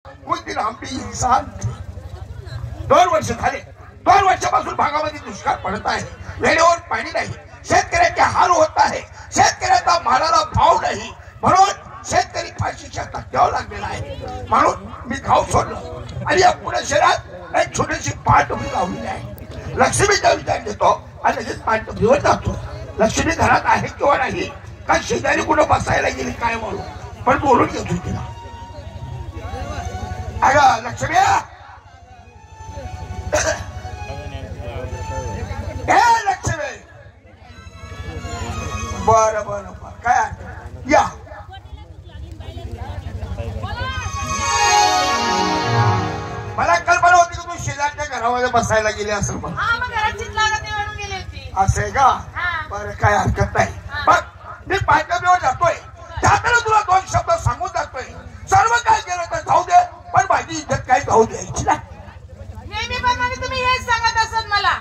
उस दिन आमची इंसान 2 वर्ष झाले. 2 वर्षापासून भागामध्ये दुष्काळ पडत आहे. वेळेवर पाणी नाही. शेतकऱ्याचे हाल होत आहे. शेतकऱ्याचा मालाला भाव नाही. म्हणून शेतकरी फाशीच्या तक्त्यावर लागलेला आहे. म्हणून मी गाव सोडलं आणि या पुणे शहरात एक छोटीशी पाणटपरी लावलेली आहे. लक्ष्मीचा विचार घेतो आणि लगेच पाणटपरीवर जातो. लक्ष्मी घरात आहे किंवा नाही, का शेजारी कुठं बसायला गेली काय बोलू, पण बोलून घेतो तिला. अगं लक्ष्मी, लक्ष्मी, बरं बरं बरं, काय या. मला कल्पना होती की तू शेजारच्या घरामध्ये बसायला गेली असेल. मग असं आहे का? बरं, काय हरकत नाही. पण मी पायथ्यावर जातोय, त्याकडे तुला 2 शब्द सांगून जातोय. सर्व काय केलं तर जाऊ दे, पण माझी इज्जत काय जाऊ द्यायची नाही. नेहमीप्रमाणे तुम्ही हेच सांगत असत मला,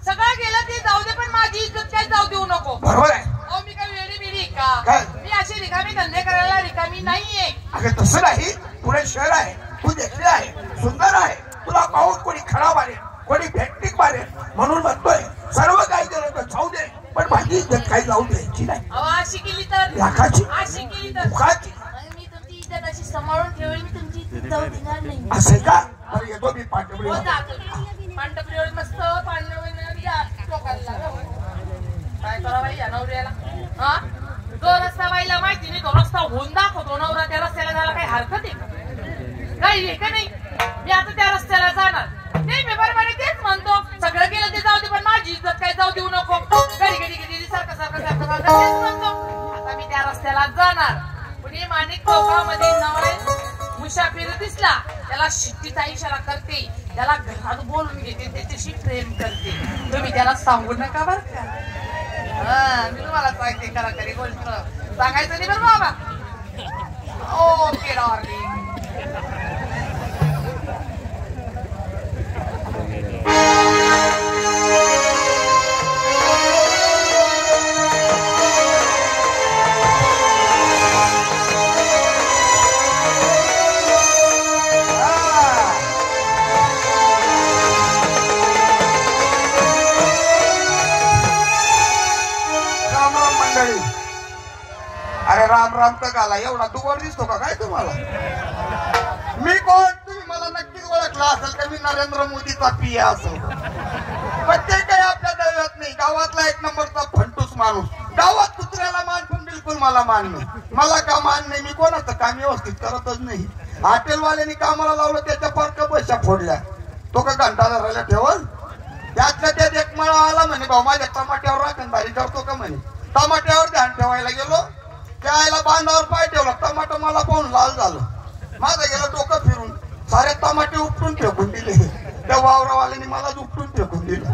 सगळं गेलं ते जाऊ दे, पण माझी इज्जत काय जाऊ देऊ नको. बरोबर आहे. अहो, मी काय वेडी बिडी का? मी अशी रिकामी धंदे करायला रिकामी नाहीये. अगं तसं नाही. पुणे शहर आहे, तू देखील आहे, सुंदर आहे. तुला पाहून कोणी खडा मारेल, कोणी भेटणीक मारेल, म्हणून म्हणतोय सर्व काय केलं तर जाऊ दे, पण माझी इज्जत काही जाऊ द्यायची नाही. अशी केली तर लाखाची, अशी केली तर मुखाची. मी तुमची इज्जत अशी सांभाळून ठेवेल. मी तुमची इज्जत जाऊ देणार नाही. असं आहे का? बरं, येतो मी पाठवली. पांढरपुरीवर मस्त काय करावं या नवऱ्याला. हा, जो रस्ता बाईला माहिती नाही तो रस्ता होऊन दाखवतो नवरा. त्या रस्त्याला जायला काही हरकत आहे का? काही आहे का नाही? मी आता त्या रस्त्याला जाणार नाही. मी बरोबर तेच म्हणतो, सगळं केलं ते जाऊ दे, पण माझी इज्जत काय जाऊ देऊ नको. घडी घडी घडी सारखं सारखं सारखं सारखं तेच म्हणतो. आता मी त्या रस्त्याला जाणार. पण हे माणिक चौकामध्ये नवरे मुसाफिर दिसला, त्याला शिट्टीचा इशारा करते, त्याला घरात बोलून घेते, त्याच्याशी प्रेम करते. तुम्ही त्याला सांगू नका बरं का. मी तुम्हाला सांगते, करा तरी गोष्ट सांगायचं नाही बरं बाबा. Okay darling. अरे राम राम तर घाला, एवढा दुवर दिसतो का काय तुम्हाला? मी कोण? तुम्ही मला नक्कीच ओळखला असेल का मी नरेंद्र मोदीचा पिया असेल. पण ते काही आपल्या दैवात नाही. गावातला 1 नंबरचा फंटूस माणूस. गावात कुत्र्याला मान पण बिलकुल मला मान नाही. मला का मान नाही? मी कोणाचं काम व्यवस्थित करतच नाही. हॉटेलवाल्याने कामाला लावलं, त्याच्या परक पैसा फोडल्या. तो का घंटा धरायला ठेवल? त्यातल्या त्यात एक मला आला म्हणे, भाऊ माझ्या टमाट्यावर राखणदारी करतो का म्हणे. टमाट्यावर ध्यान ठेवायला गेलो, त्याला बांधावर पाय ठेवला. टमाटर मला पाहून लाल झालं. माझं गेलं डोकं फिरून, सारे टमाटे उपटून फेकून दिले. त्या वावरावाल्याने मला उपटून फेकून दिलं.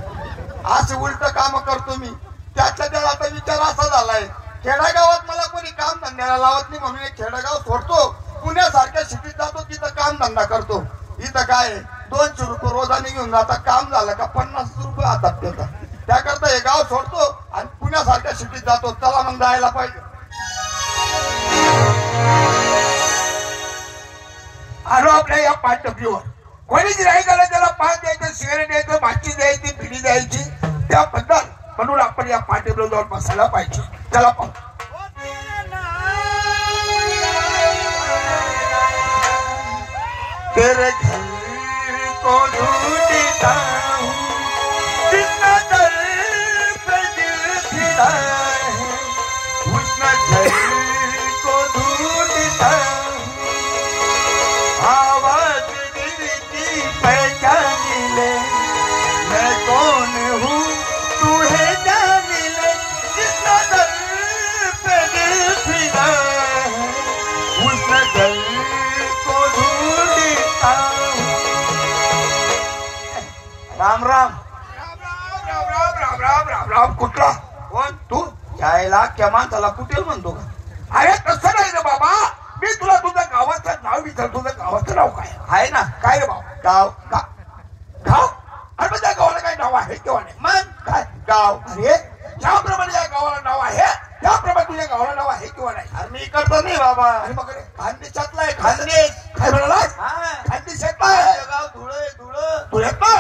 असे उलट काम करतो मी. त्याच्या त्याला आता विचार असा झालाय, खेडेगावात मला कोणी काम धंद्याला लावत नाही म्हणून एक खेडेगाव सोडतो, पुण्यासारख्या सिटीत जातो, तिथं काम धंदा करतो. इथं काय 200 रुपये रोजाने घेऊन जाता. काम झालं का 50 रुपये हातात देतात. त्याकरता हे गाव सोडतो आणि पुण्यासारख्या सिटीत जातो. चला मग जायला पाहिजे. आलो आपल्या या पाठटपरीवर. कोणीच नाही गेलं, त्याला पान द्यायचं, सिगारेट द्यायचं, माची द्यायची, पिढी द्यायची. त्याबद्दल म्हणून आपण या पाठटपरीवर जाऊन बसायला पाहिजे. चला पाहू. तेरे घर को ढूंढता हूँ, जितना दर पे दिल फिदा है, उस नजर को ढूंढता हूँ. आवाज दिल की पहचान ले, मैं कौन हूँ तू है जान ले. जितना दर पे दिल फिदा है, उस नजर को ढूंढता हूँ. राम राम राम राम राम राम राम राम राम. कुठला? कोण तू? यायला क्या माणसाला कुठे म्हणतो का? अरे तसं नाही रे बाबा. मी तुला तुझ्या गावाचं नाव विचारतो. तुझं गावाचं नाव काय आहे ना? काय रे बाबा? गाव गाव. अरे मग त्या गावाला काय नाव आहे किंवा नाही? मग काय गाव? अरे ज्याप्रमाणे या गावाला नाव आहे त्याप्रमाणे तुझ्या गावाला नाव आहे किंवा नाही? अरे मी इकडचं नाही बाबा. अरे मग खानदेशातला आहे. खानदेश काय म्हणाला? खाद्य क्षेत्र आहे. गाव धुळे धुळ्यात नाही?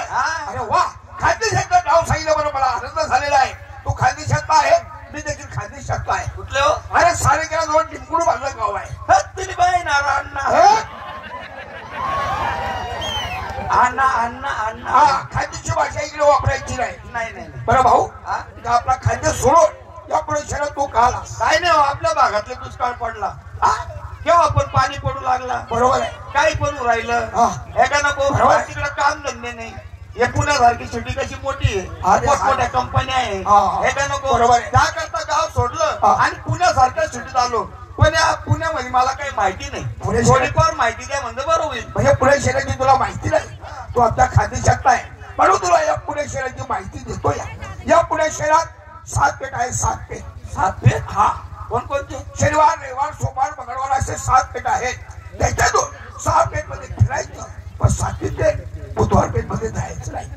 अरे वा, खाद्य क्षेत्र नाव सांगितलं बरं, मला आनंद झालेला आहे. तू खाद्य क्षेत्र आहे, मी देखील खाद्य क्षेत्र आहे. कुठले हो? अरे सारेकेला जवळ टिंकुड बांधलं गाव आहे. तुम्ही बाई नारा अण्णा अण्णा अण्णा अण्णा. हा, खाद्याची भाषा इकडे वापरायची नाही. नाही नाही बरं भाऊ, आपला खाद्य सोडून या पुढे शहरात तू का आलास? काय नाही हो, आपल्या भागातले दुष्काळ पडला. केव्हा आपण पाणी पडू लागला, बरोबर आहे. काही पण राहिलं हे का नको. तिकडे काम धंदे नाही. हे पुण्यासारखी सिटी कशी मोठी आहे, मोठमोठ्या कंपन्या आहे हे का नको. बरोबर आहे. त्याकरता गाव सोडलं आणि पुण्यासारख्या सिटीत आलो. पण या पुण्यामध्ये मला काही माहिती नाही. थोडीफार माहिती द्या म्हणजे बरं होईल. म्हणजे पुणे शहराची तुला माहिती नाही, तू आपल्या खाद्य क्षेत्र आहे म्हणून तुला या पुणे शहराची माहिती देतो. या पुणे शहरात 7 पेठ आहे. 7 पेठ. 7 पेठ? हा. कोणकोणते? शनिवार, रविवार, सोमवार, मंगळवार असे 7 पेठ आहेत. त्याच्यातून 6 पेठ मध्ये फिरायचं, पण 7वी पेठ बुधवार पेठ मध्ये जायचं नाही.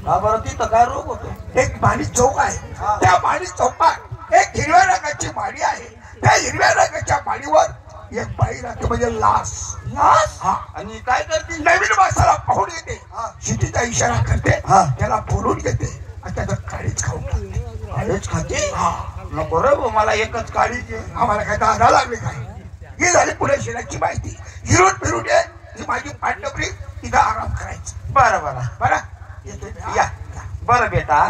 हा बरं, तिथं काय रोग होतो? एक माणी चौक आहे. त्या माणी चौकात एक हिरव्या रंगाची माडी आहे. त्या हिरव्या रंगाच्या माडीवर एक बाई राहते, म्हणजे लास. लास? हा. आणि काय करते? नवीन माणसाला पाहून येते, शिटीचा इशारा करते, त्याला बोलून घेते आणि त्याचं काळीच खाऊन टाकते. काळीच खाते? हा. नको रे, मला एकच काळीच आहे. आम्हाला काय दादा लागले काय? ही झाली पुणे शहराची माहिती. हिरून फिरून ये, ही माझी पाठनगरी, तिथं आराम करायची. बरं बरं बरं येतोय मी. या. बरं बेटा,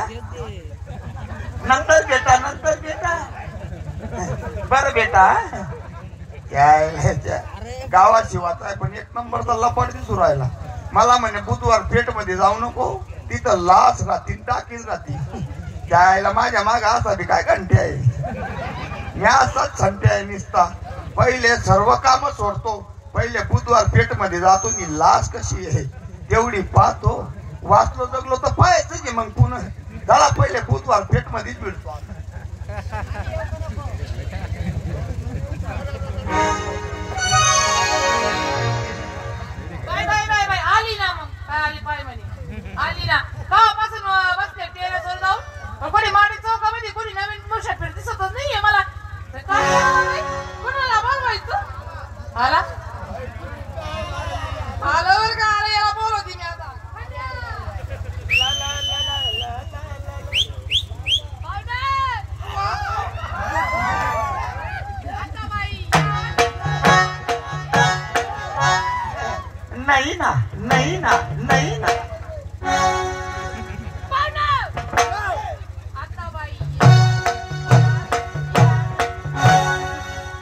नंतर बेटा, नंतर बेटा. बरं बेटा, गावात शिवाचा आहे पण 1 नंबरचा लपाट दिसू राहिला. मला म्हणे बुधवार पेठ मध्ये जाऊ नको, तिथं लाच राहतील, टाकीच राहतील. त्याला माझ्या माग असा बी काय घंटे आहे. मी असाच संटे आहे निसता. पहिले सर्व काम सोडतो, पहिले बुधवार पेठ मध्ये जातो. नी लाच कशी आहे तेवढी पाहतो. वाचलो जगलो तर पाहायचं की मग पुन्हा झाला. पहिले बुधवार पेठ मध्येच भेटतो. बाय आली ना. मग काय आली पाय म्हणे आली ना. गावापासून बसते टेरेसवर जाऊन, कोणी माडी चौकामध्ये कोणी नवीन मुसाफिर दिसतच नाहीये मला. काय कोणाला बोलवायचं? आला आल्यावर का आला, याला बोलवते मी आता. नाही ना, नाही ना, नाही ना.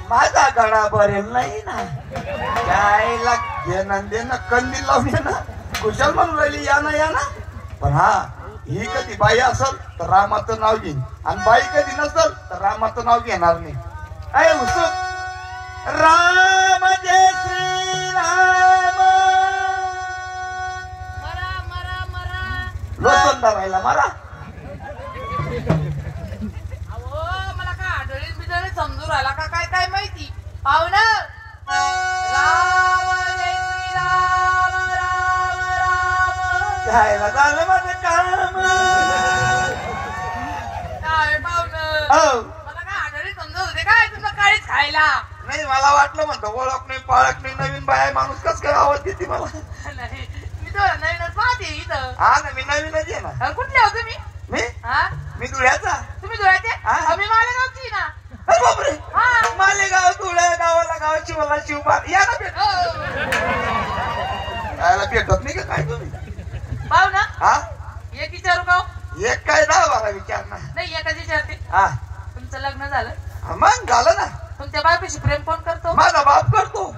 माझा गळा भरेल नाही ना. यायला घेणं देणं कंदी लावून ये ना. कुशल म्हणून राहिली या ना. पण हा, ही कधी बाई असल तर रामाचं नाव घेईन, आणि बाई कधी नसल तर रामाचं नाव घेणार नाही. अय उत्सुक राम जय श्री राम. लोचन धरायला मला. अहो मला काय आढळीत बिढळीत समजून राहिला का काय काय माहिती. पाहुणं राम जय श्री राम राम राम. घ्यायला झालं माझं काम. काय पाहुणं, मला काय आढळीत समजत होते काय तुमचं काळीच खायला. नाही, मला वाटलं म्हणतो ओळख नाही पाळख नाही, नवीन बाय माणूस कस काय आवाज देते मला. नाही मी तो नवीनच पाहते इथं. हा ना, मी नवीनच आहे ना. कुठले हो तुम्ही? मी धुळ्याचा. तुम्ही धुळ्याचे? मी मालेगावची ना. अरे बापरे, मालेगाव धुळ्या गावाला गावाची मला शिवबार. या ना भेट. यायला भेटत नाही का काय तुम्ही? पाहू ना. हा, एक विचारू का? एक काय 10-12 विचार ना. नाही एकच विचारते. हा, तुमचं लग्न झालं? मग झालं ना. तुमच्या बायकोशी प्रेम कोण करतो? माझा बाप करतो.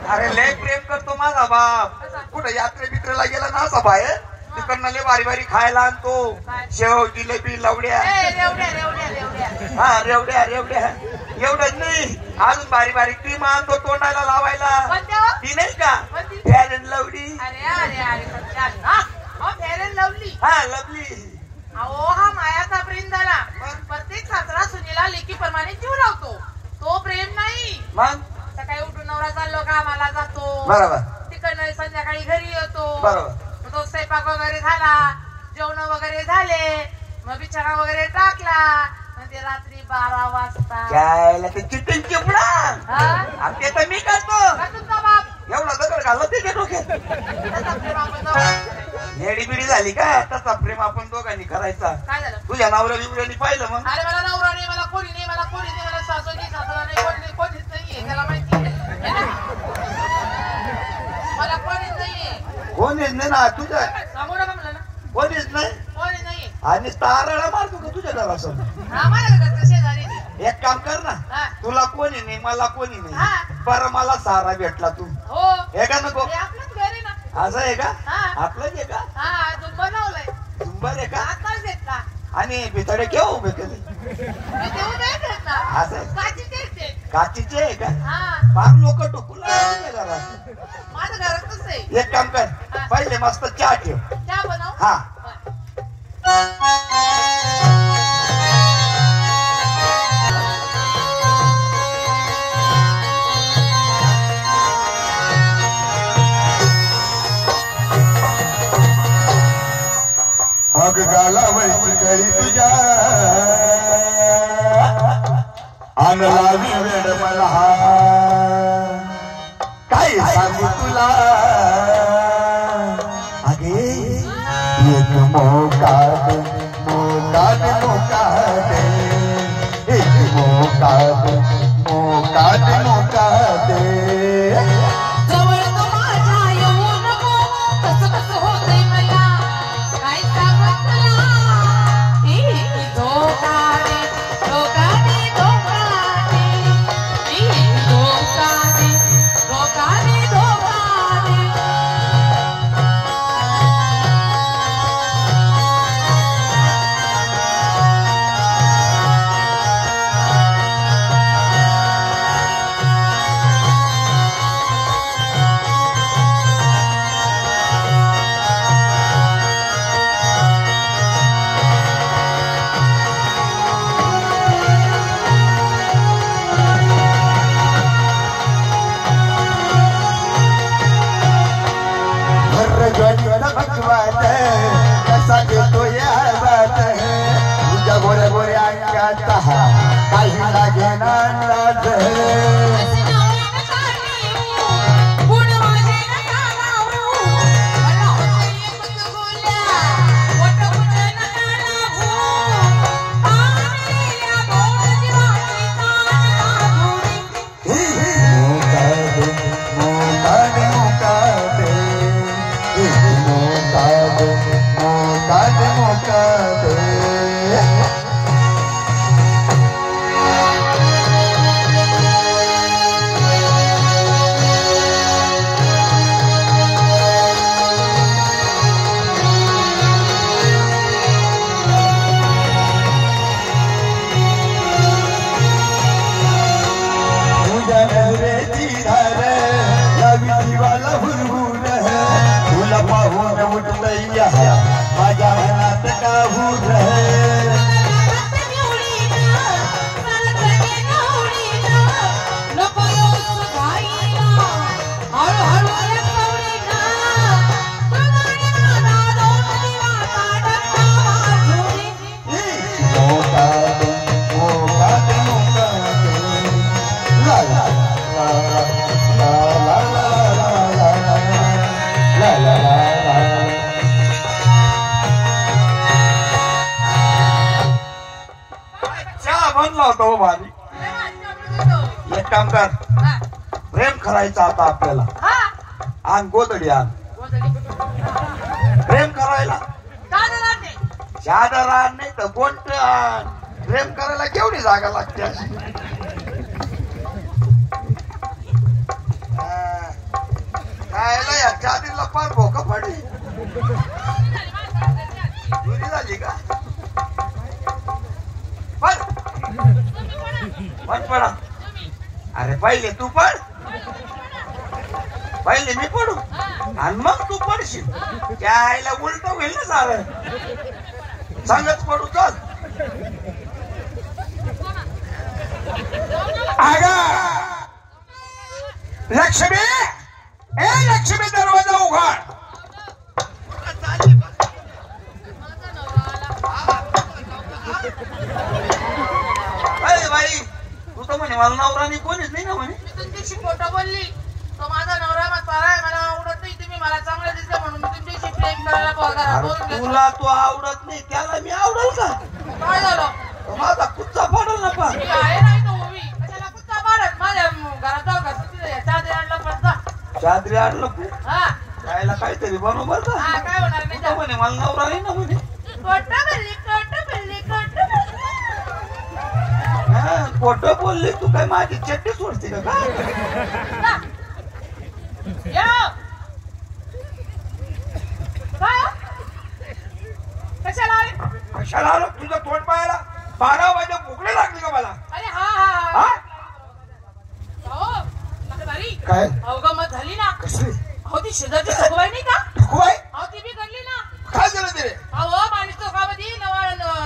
अरे लय प्रेम करतो माझा बाप. कुठे यात्रे बित्रेला गेला ना असा बाहेर, तिकडनं लय बारी बारी खायला आणतो. शेव, जिलेबी, लवड्या. हा, रेवड्या एवढंच नाही, अजून बारी बारी क्रीम आणतो तोंडाला लावायला. ती नाही का fair and lovely. Fair and lovely. हा, लवली. अहो हा मायाचा प्रेम झाला. प्रत्येक सासरा सुनीला लेकीप्रमाणे जीव लावतो. तो प्रेम नाही. मग सकाळी उठून नवरा चाललो कामाला जातो, बरोबर. तिकडनं संध्याकाळी घरी येतो, बरोबर. मग तो स्वयंपाक वगैरे झाला, जेवण वगैरे झाले, मग बिछाना वगैरे टाकला, मग ते रात्री 12 वाजता काय ते चिटिंग चिपडा. ते तर मी करतो. तुमचा बाप एवढा दगड घालला त्याच्या डोक्यात. त्याचा प्रेम आपण जाऊ. येडी बिडी झाली का? तसा प्रेम आपण दोघांनी करायचा. काय झालं? तुझ्या नवऱ्या बिवऱ्यानी पाहिलं मग? अरे मला नवरा नाही, मला कोणी नाही, मला कोणी नाही, मला सासू नाही, सासरा नाही, कोणी नाही, कोणीच नाहीये. त्याला माहिती आहे. मला कोणीच नाहीये. कोणीच नाही ना तुझ्या? सांगू नका म्हणलं ना. कोणीच नाही. कोणी नाहीये. आणि तारळा मारतो का तुझ्या घरासमोर? हा, माझ्या घरचं शेजारी नाही. एक काम कर ना, हा. तुला कोणी नाही मला कोणी हा. नाही, बरं मला सारा भेटला तू हो. हे का नको? हे आपलंच घर आहे ना. असं आहे का? हा. आपलंच आहे का? हा, तू बनवलंय. तुंबर आहे का? आताच येत का? आणि भितडे केव्हा उभे केले? मी देऊ देत येत ना. असं आहे. काचीचेच आहे. काचीचे आहे का? हा, फार लोक टोकून घरात. माझं घरातच आहे. एक काम कर, हा. पहिले मस्त चहा ठेव. चहा बनव. हा. अग गालावरची गळी तुझ्या आन लावी वेड मला काय सांगू तुला अगे एक मोका दे मोका दे मोका दे एक मोका दे मोका दे मोका दे जवळ तो माझ्या येऊ नको, कसं कसं होतंय मला, काय सांगू तुला. धोका दे, धोका दे, धोका दे. धोका दे, धोका दे, धोका दे. कसा घेतो या बात तुझ्या गोऱ्या गोऱ्या अंगात काही लागे ना लाज माझ्या मनात काहूर बनला होता हो भारी. एक काम कर, प्रेम करायचं आता आपल्याला. आण गोदडी आण. प्रेम करायला चादर आण नाही तर गोंट आण. प्रेम करायला केवढी जागा लागते अशी. खायला या चादरीला फार भोका पडली. चोरी झाली का? पण पडा. अरे पहिले तू पड, पहिले मी पडू आणि मग तू पडशील. त्या आईला उलट होईल ना सारं. सांगच पडू चल. आगा लक्ष्मी, ए लक्ष्मी दरवाजा उघड. बाई तू तर म्हणे मला नवरा नाही कोणीच नाही ना म्हणे. मी तुमच्याशी खोटं बोलली. तो माझा नवरा करायला पगार बोलून अरे घेतो. तुला तो आवडत नाही त्याला मी आवडल का? काय झालं? तो माझा कुच्चा पडल ना पा. मी आहे नाही तो उभी कशाला कुत्ता मारत माझ्या घरात जाऊ का चादरी आणला पडता. चादरी आणलं तू हा त्याला काहीतरी बरोबर का? हा काय होणार नाही तो म्हणे मला नवरा आहे ना म्हणे. खोटं बोलली तू काय माझी चट्टी सोडते का काय? कशाला आले? कशाला आलो तुझं तोंड पाहायला? 12 वाजे भुकले लागली का मला? अरे हा हा हा? हो नका भारी काय अवगमत झाली ना. कसली अहो ती शेजारची ठकबाई नाही का? ठकुबाई अहो ती बी घडली ना. काय झालं ते रे? अहो माणूस चौकामध्ये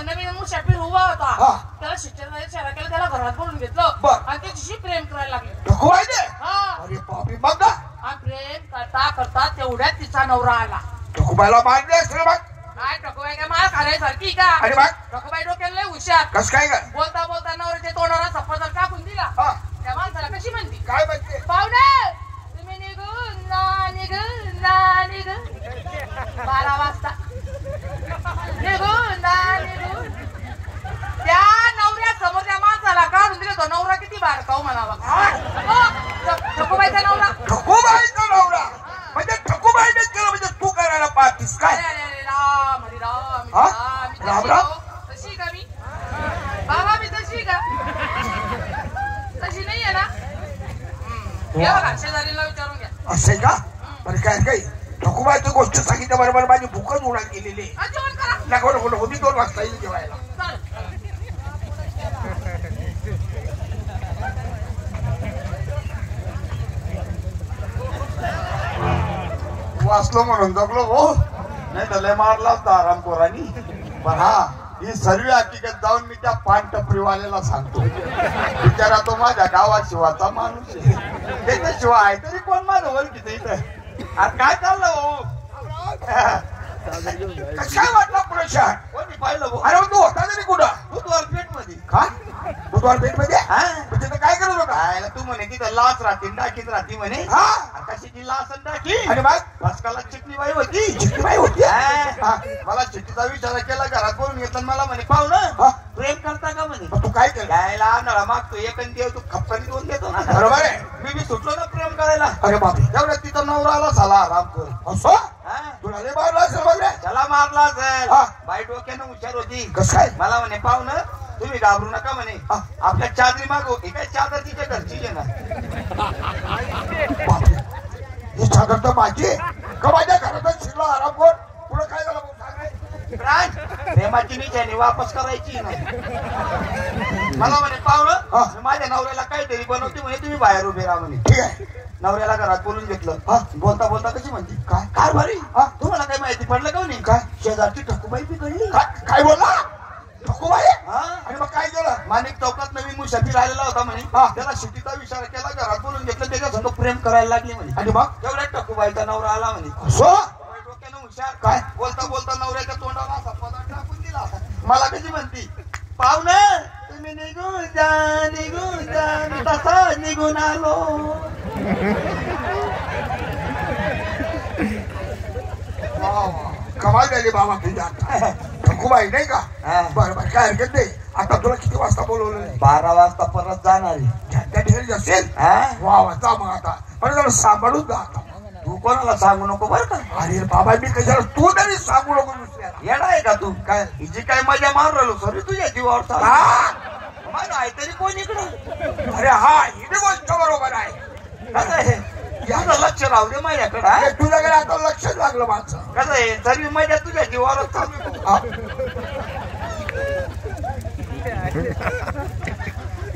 नवीन मुसाफिर उभा होता. हा. त्याला शिक्षण इशारा केला त्याला घरात बोलून घेतलं बर. आणि त्याच्याशी प्रेम करायला लागले. ठकुबाई दे हा अरे बापरे बघ ना आणि प्रेम करता करता तेवढ्यात तिचा नवरा आला. ठकुबाईला मारले असते बघ. काय ठकबाई काय मला खाण्यासारखी का? अरे बघ ठकबाई डोक्याला लय हुशार. कस काय ग? बोलता बोलता नवऱ्याच्या तोंडाला सफरचंद टाकून दिला. हा त्या माणसाला कशी म्हणती? काय म्हणते? पाहुणे तुम्ही निघून ना निघून ना निघून 12 वाजता निघून ना निघून त्या नवऱ्या समोर त्या माणसाला काढून दिलं. तो नवरा किती बारकाव म्हणावा. ठकूबाईचा नवरा. ठकुबाईचा नवरा म्हणजे ठकुबाईनेच केलं म्हणजे तू करायला पाहतीस काय? अरे अरे अरे राम हरी राम हा? मी राम तशी राम? हो. तशी का मी बाबा मी तशी का? तशी नाहीये ना. घ्या बघा शेजारीला विचारून घ्या. असे का? बरं काय काही ठकुबाईची गोष्ट सांगितल्या बरोबर माझी भूकच उडान गेलेली हा, जेवण करा. नको होती 2 वाजता येईल जेवायला. चालेल. वाचलो म्हणून जगलो हो नाही तर लय मारला होता आरामखोरांनी. पण हा ही सर्व हकीकत जाऊन मी त्या पान टपरीवाल्याला सांगतो. बिचारा तो माझ्या गावात शिवाचा माणूस आहे. त्याच्याशिवाय आहे तरी कोण माझं ओळखीचं इथं. अरे काय चाललं हो? काय वाटलं प्रशांत? कोणी पाहिलं भाऊ? अरे तू होता तरी कुठं? बुधवार पेठ मध्ये. काय बुधवार पेठ मध्ये? तिथं काय करत होता? तू म्हणे तिथं लाच राहते डाकीत राहते म्हणे. कशाची लाच आणि डाकी? आणि मग भस्काला चिटणीबाई होती. चिटणीबाई होती? मला चिठ्ठीचा विचार केला घरात बोलून घेतला मला म्हणे पाहू ना प्रेम करता का म्हणे. तू काय केलं? गायला नळा मागतो एक आणि देव तू खपकानी दोन देतो ना. बरोबर आहे. मी सुटलो ना प्रेम करायला. अरे बापरे एवढ्या तिथं नवरा आला झाला आरामखोर. असं तुला लय मारला असेल बघ. त्याला मारला असेल. बाई डोक्यानं हुशार होती. कसं काय? मला म्हणे पाहू ना तुम्ही घाबरू नका म्हणे. आपल्या चादरी मागो ही काय चादर तिच्या घरची आहे ना. ही चादर तर माझी का माझ्या घरातच शिरला आरामखोर. पुढे काय झालं प्रेमाची निशाणी वापस करायची नाही. मला म्हणे पाहुणं माझ्या नवऱ्याला काहीतरी बनवते म्हणे तुम्ही बाहेर उभे राहा म्हणे. ठीक आहे. नवऱ्याला घरात बोलून घेतलं. बोलता बोलता कशी म्हणते काय काय भारी तुम्हाला काय माहिती पडलं का नाही? काय शेजारची ठकुबाई बिघडली. काय बोलला? ठकुबाई? आणि मग काय केलं? माणिक चौकात नवीन मुसाफिर आलेला होता म्हणे. त्याला शेतीचा विचार केला घरात बोलून घेतलं त्याच्या संग प्रेम करायला लागली म्हणे. आणि मग तेवढ्या ठकुबाईचा नवरा आला म्हणे. डोक्यानं हुशार. काय बोलता बोलता नवऱ्याच्या तोंडाला असा पदार्थ टाकून दिला. मला कशी म्हणती पाहुणं तुम्ही निघून जा मी तसा निघून आलो. कमाल झाली बाबा तुझी आता. ठकुबाई नाही का? बरोबर काय हरकत नाही. आता तुला किती वाजता बोलवलं? 12 वाजता परत जाणार त्या ठिकाणी असेल. वा वाजता मग आता पण जरा सांभाळून जा. तू कोणाला सांगू नको बरं का? अरे बाबा मी कशाला तू तरी सांगू नको दुसऱ्याला. येणार आहे का तू? काय हिची काय मजा मारू राहिलो सॉरी तुझ्या जीवावर. माझं आहे तरी कोण इकडे? अरे हा ही गोष्ट बरोबर आहे. कसं आहे याचं लक्ष राहू दे माझ्याकडे. तुझ्याकडे आता लक्ष लागलं माझं. कसं आहे तरी मजा तुझ्या जीवावर चालू.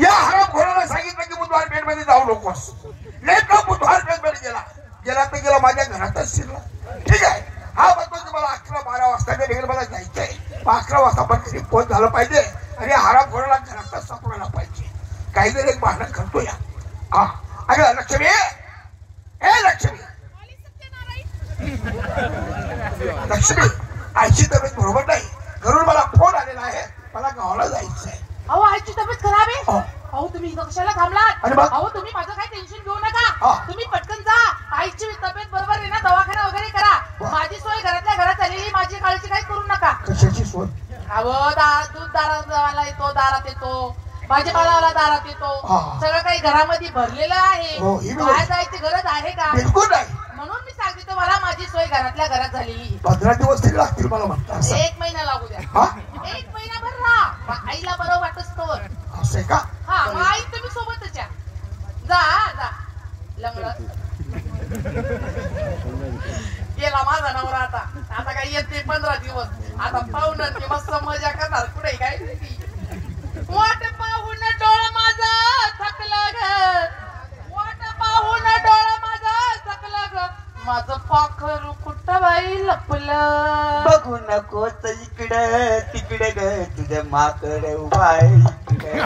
या हरामखोराला सांगितलं की बुधवार पेठ मध्ये जाऊ नकोस. लेका बुधवार पेठ मध्ये गेला तर गेला माझ्या घरातच शिरला. ठीक आहे. हा म्हणतो की मला 11-12 वाजता देखील मला जायचंय. 11 वाजता पण तरी पोच झालं पाहिजे आणि हरामखोराला घरातच सापडायला पाहिजे. काही जर एक भांडण करतो या. अगं लक्ष्मी ए लक्ष्मी लक्ष्मी आईची तब्येत बरोबर नाही. घरून मला फोन आलेला आहे. मला गावाला जायचंय. अहो आईची तब्येत खराब आहे. अहो तुम्ही इथं कशाला थांबलात? अहो तुम्ही माझं काही टेन्शन घेऊ नका. तुम्ही पटकन जा. आईची तब्येत बरोबर आहे ना दवाखाना वगैरे करा. माझी सोय घरातल्या घरात अहो दूध दारात येतो, दारात येतो, भाजीपाला दारात येतो, सगळं काही घरामध्ये भरलेलं आहे. काय जायची गरज आहे का? बिलकुल नाही. म्हणून मी सांगते तुम्हाला माझी सोय घरातल्या घरात झालेली. 15 दिवस तरी लागतील मला म्हणतात. 1 महिना लागू द्या. 1 महिनाभर राहा, आईला बरं वाटत तो. असं का? हा, मग आई तुम्ही सोबतच या. जा जा लंगडत गेला माझा नवरा. आता काही येते 15 दिवस. आता पाहून ती मस्त मजा करणार. कुठे काय वाट पाहून डोळ माझं थकलं ग, वाट पाहून डोळ माझं थकलं ग, माझं पाखरू कुठं बाई लपलं. बघू नकोच इकडे तिकडे ग, तुझ्या माकड उभाय इकडे.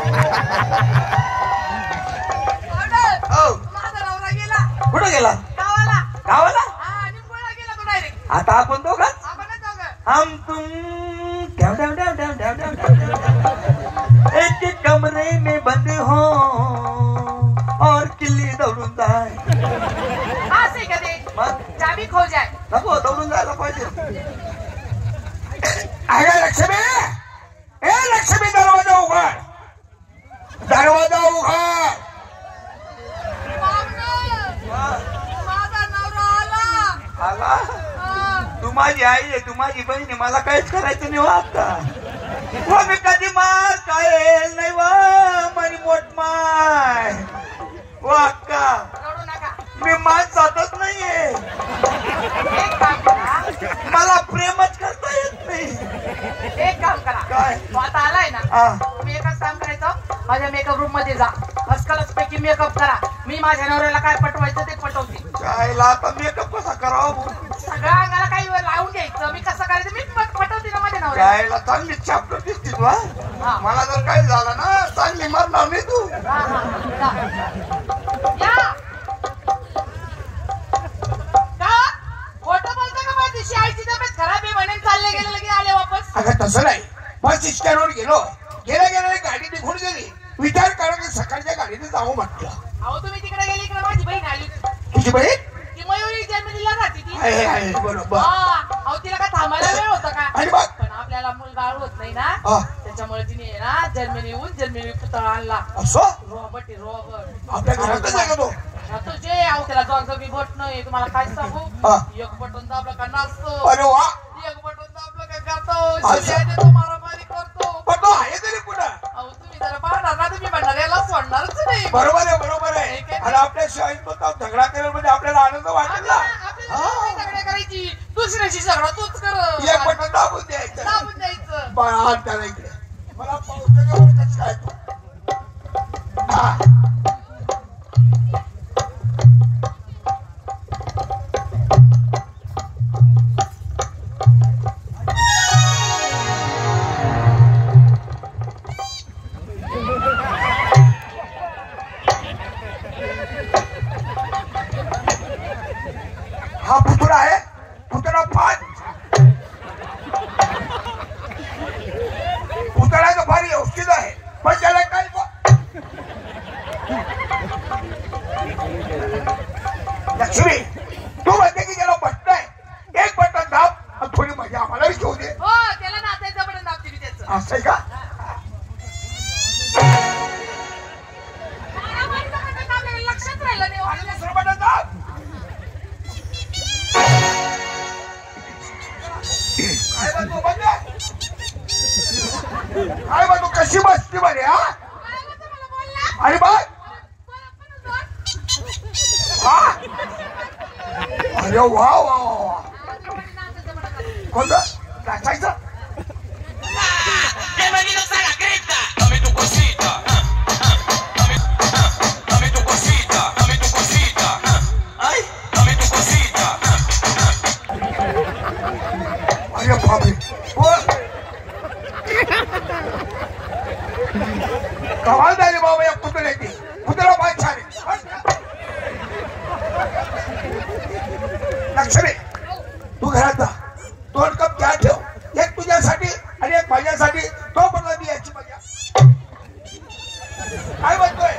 माझा नवरा गेला. कुठं गेला? गावाला. गावाला? हा, निंबोळला गेला तो डायरेक्ट. आता आपण दोघंच? आपणच दोघं. हम तुम एक कमरे में बंद हो और किल्ली दौडून जाय. असं आहे का ते? चाबी खो जाय. नको, दौडून जायला पाहिजे. अरे लक्ष्मी, ए लक्ष्मी, दरवाजा उघड, दरवाजा उघड. माझा नवरा आला. आला? तू माझी आई आहे, तू माझी बहीण आहे, मला काहीच करायचं नाही. आता मी कधी मार काय नाही वा माझी मोठ माय वा का. रडू नका. मी मार जातच नाहीये. एक काम करा, मला प्रेमच करता येत नाही. एक काम करा. काय? तो आता आलाय ना, तुम्ही एकच काम करायचं, माझ्या मेकअप रूम मध्ये जा, फर्स्ट पैकी मेकअप करा. मी माझ्या नवऱ्याला काय पटवायचं ते पटवते. कायला आता मेकअप कसा करावा? सगळं अंगाला काही लावून घ्यायचं. मी कसं करायचं मी पटवते ना माझ्या नवऱ्याला. कायला चांगली चॅप्टर दिसते तू. मला जर काही झालं ना, चांगली मारणार नाही तू. या का खोटं बोलतो का? माझी आईची तब्येत खराब आहे म्हणून चालले गेले, लगे आले वापस. अगं तसं नाही, बस स्टँडवर गेलो, गेल्या गाडी निघून गेली. विचार करा की सकाळच्या गाडीने जावं म्हटलं. अहो तुम्ही तिकडे गेली, इकडे माझी बहीण आली. तुझी बहीण? ती मयुरी जर्मनीला राहते ती. बरोबर. अहो तिला काय थांबायला वेळ होता का? आणि बघ, पण आपल्याला मुलगा होत नाही ना, त्याच्यामुळे तिने ना जर्मनी पुतळा आणला. असं? रॉबर्ट आपल्या घरातच आहे का तो? जे अहो त्याला जॉनचं बी बट नाही. तुम्हाला काय सांगू, एक बटन दाबलं का नाचतो, अरे वा, एक बटन दाबलं का गातो, शिव्या देतो, मारामारी करतो. पण तो आहे तरी कुठं? अहो तुम्ही जरा पाहणार ना, तुम्ही म्हणणार याला सोडणारच नाही. बरोबर आहे, बरोबर आहे. आणि आपल्या शाळेत झगडा केला म्हणजे आपल्याला आनंद वाटेल ना. झगडा करायची, दुसऱ्याशी झगडा तूच कर. एक बटन दाबून द्यायचं. दाबून द्यायचं. बाळा त्याला इकडे मला पाऊस काय तो. हा पुतळा आहे, पुतळा फार पुतळ्याचं फार व्यवस्थित आहे, पण त्याला काय लक्ष्मी तू म्हणते की त्याला बटन आहे, एक बटन दाब आणि थोडी मजा आम्हाला घेऊ दे. हो त्याला नाचायचं बटन दाबते मी त्याचं. असं आहे का? लक्षात राहिलं नाही. आणि दुसरं बटन दाब. काय म्हणतो बघ, काय म्हणतो, कशी बसती म्हणे. हा आणि बघ हा, अरे वा वा वा, कोणतं नाचायचं? अरे बापरे, कमाल झाली बाबा या पुतळ्याची. पुतळा फार छान आहे. लक्ष्मी तू घरात जा, 2 कप चहा ठेव, एक तुझ्यासाठी आणि एक माझ्यासाठी. तो पण मी याची मजा. काय म्हणतोय?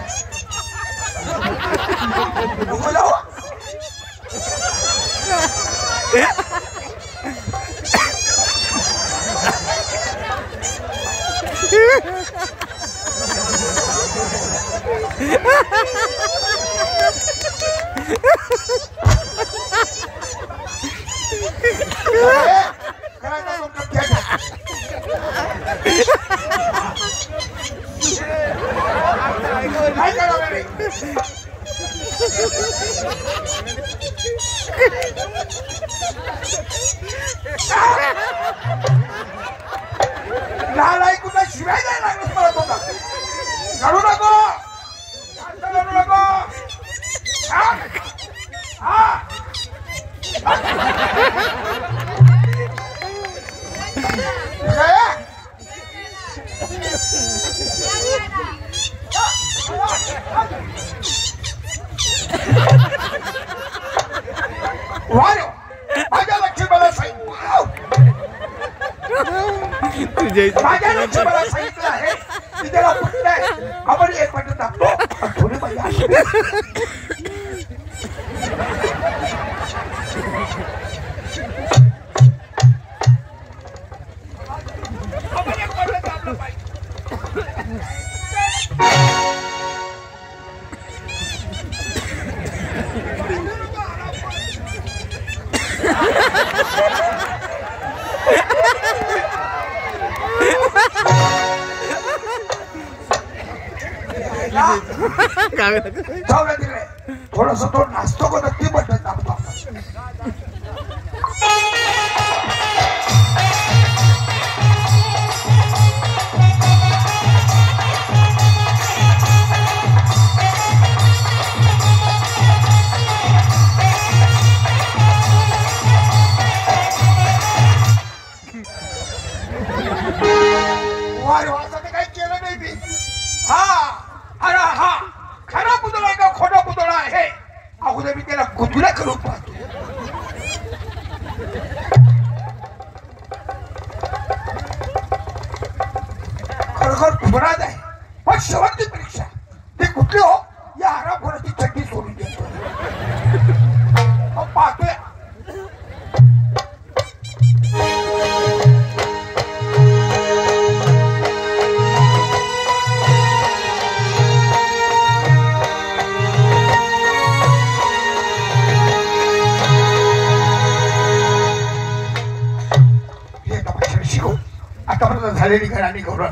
नको जाऊ. करायचा तो कप घ्या. काय करावं रे? नालायक कुठला शिवाय द्यायला लागलं मला बघा. करू नको, जास्त करू नको. हा? हा? काय? वारे माझ्या लक्ष्मीला सांगितलं, माझ्या लक्ष्मीला सांगितलं आहे की त्याला कुठलंय आपण एक मिनिट दाखतो थोडी पाहिजे. जाऊ ना तिकडे थोडस तो नाचतो का नक्की बटन दाबतो. वारे वाचाने काही केलं नाही मी. हा अरे हा खरा पुतळा का खोटा पुतळा आहे अगोदर मी त्याला गुदगुल्या करून पाहतो. खरोखर फुबराज आहे पण शेवटची परीक्षा ते कुठले हो या हराफोराची चड्डी सोडून देतो. पाहतोय आतापर्यंत झालेली घराणी गौरव